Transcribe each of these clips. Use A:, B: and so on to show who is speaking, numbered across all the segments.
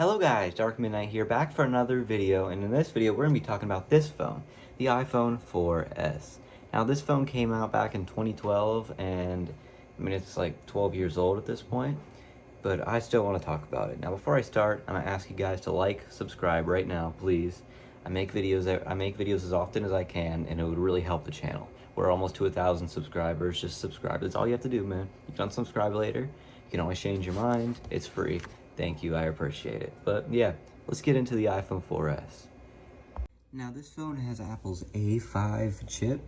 A: Hello guys, Dark Midnight here, back for another video, and in this video we're going to be talking about this phone, the iPhone 4S. Now this phone came out back in 2012, and I mean it's like 12 years old at this point, but I still want to talk about it. Now before I start, I'm going to ask you guys to like, subscribe right now, please. I make videos as often as I can, and it would really help the channel. We're almost to 1,000 subscribers. Just subscribe. That's all you have to do, man. You can unsubscribe later. You can always change your mind. It's free. Thank you, I appreciate it. But yeah, let's get into the iPhone 4S. Now this phone has Apple's A5 chip,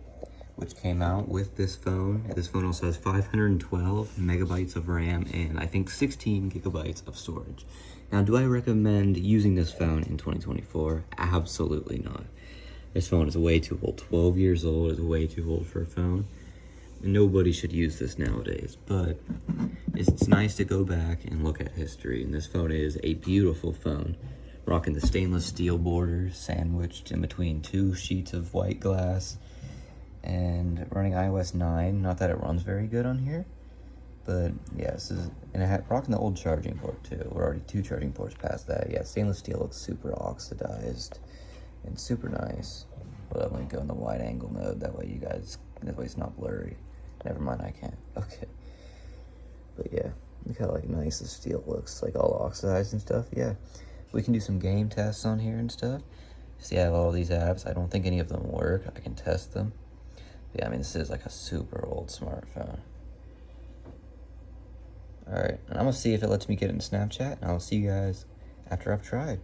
A: which came out with this phone. This phone also has 512 megabytes of RAM and I think 16 gigabytes of storage. Now, do I recommend using this phone in 2024? Absolutely not. This phone is way too old. 12 years old is way too old for a phone. Nobody should use this nowadays, but it's nice to go back and look at history, and this phone is a beautiful phone, rocking the stainless steel borders sandwiched in between two sheets of white glass, and running iOS 9. Not that it runs very good on here, but yeah, this is, and it had rocking the old charging port too. We're already 2 charging ports past that. Yeah, stainless steel looks super oxidized and super nice. Well, I'm gonna go in the wide angle mode, that way it's not blurry. Never mind, I can't. Okay. But yeah, look how like nice the steel looks, like all oxidized and stuff. Yeah, we can do some game tests on here and stuff. See, I have all these apps. I don't think any of them work. I can test them. But yeah, I mean, this is like a super old smartphone. All right, and I'm gonna see if it lets me get into Snapchat, and I'll see you guys after I've tried.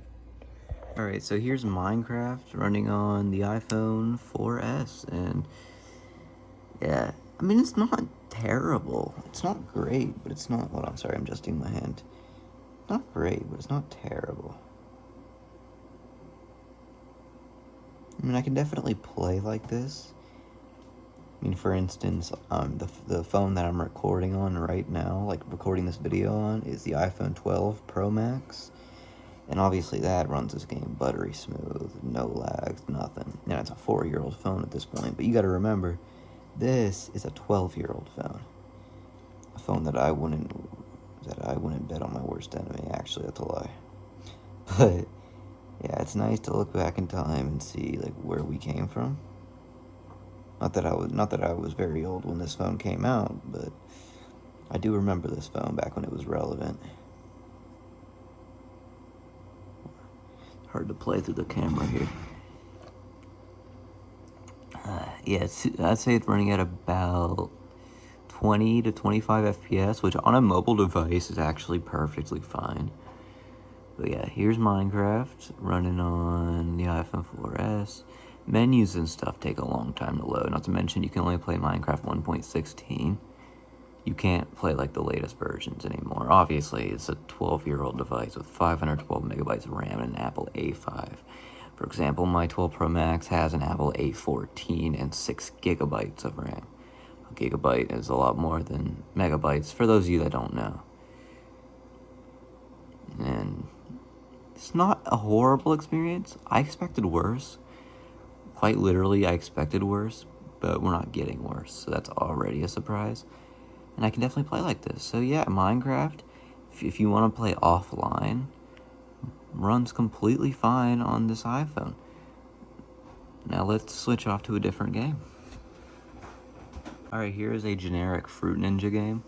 A: All right, so here's Minecraft running on the iPhone 4S, and yeah, I mean, it's not terrible. It's not great, but it's not, hold on, sorry, I'm adjusting my hand. Not great, but it's not terrible. I mean, I can definitely play like this. I mean, for instance, the phone that I'm recording on right now, like recording this video on, is the iPhone 12 Pro Max. And obviously that runs this game buttery smooth, no lags, nothing. Now, it's a 4-year-old phone at this point, but you gotta remember, this is a 12-year-old phone. A phone that I wouldn't bet on my worst enemy. Actually, that's a lie. But yeah, it's nice to look back in time and see like where we came from. Not that I was very old when this phone came out, but I do remember this phone back when it was relevant. Hard to play through the camera here. Yeah, I'd say it's running at about 20 to 25 FPS, which on a mobile device is actually perfectly fine. But yeah, here's Minecraft running on the iPhone 4S. Menus and stuff take a long time to load, not to mention you can only play Minecraft 1.16. You can't play like the latest versions anymore. Obviously, it's a 12-year-old device with 512 megabytes of RAM and an Apple A5. For example, my 12 Pro Max has an Apple A14 and 6 gigabytes of RAM. A gigabyte is a lot more than megabytes, for those of you that don't know. And it's not a horrible experience. I expected worse. Quite literally, I expected worse, but we're not getting worse, so that's already a surprise. And I can definitely play like this. So yeah, Minecraft, if you want to play offline, runs completely fine on this iPhone. Now let's switch off to a different game. Alright, here is a generic Fruit Ninja game.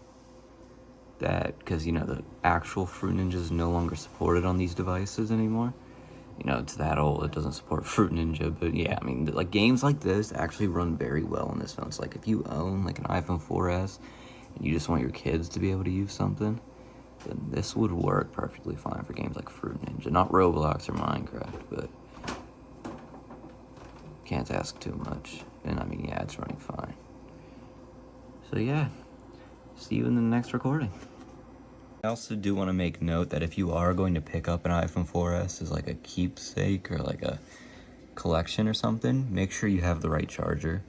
A: Because, you know, the actual Fruit Ninja is no longer supported on these devices anymore. You know, it's that old, it doesn't support Fruit Ninja, but yeah, I mean, like, games like this actually run very well on this phone. So, like, if you own, like, an iPhone 4S, and you just want your kids to be able to use something, then this would work perfectly fine for games like Fruit Ninja. Not Roblox or Minecraft, but can't ask too much. And, I mean, yeah, it's running fine. So, yeah, see you in the next recording. I also do want to make note that if you are going to pick up an iPhone 4S as like a keepsake or like a collection or something, make sure you have the right charger.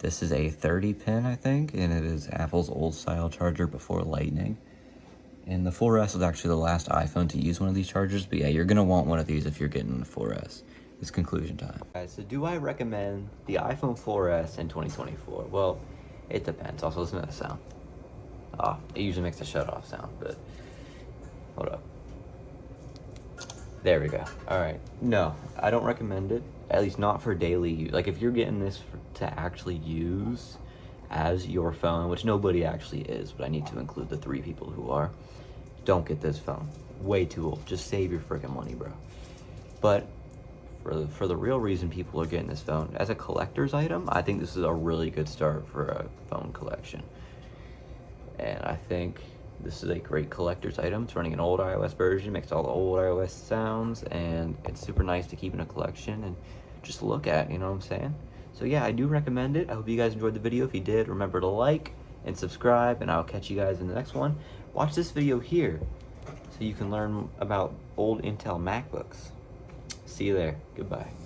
A: This is a 30 pin, I think, and it is Apple's old style charger before Lightning. And the 4S was actually the last iPhone to use one of these chargers, but yeah, you're going to want one of these if you're getting the 4S. It's conclusion time. Guys, so do I recommend the iPhone 4S in 2024? Well, it depends. Also, listen to that sound. It usually makes a shut-off sound, but hold up. There we go. All right. No, I don't recommend it. At least not for daily use. Like if you're getting this to actually use as your phone, which nobody actually is, but I need to include the 3 people who are, don't get this phone. Way too old. Just save your freaking money, bro. But for the real reason people are getting this phone, as a collector's item, I think this is a really good start for a phone collection. And I think this is a great collector's item. It's running an old iOS version, makes all the old iOS sounds, and it's super nice to keep in a collection and just look at, you know what I'm saying? So yeah, I do recommend it. I hope you guys enjoyed the video. If you did, remember to like and subscribe, and I'll catch you guys in the next one. Watch this video here so you can learn about old Intel MacBooks. See you there. Goodbye.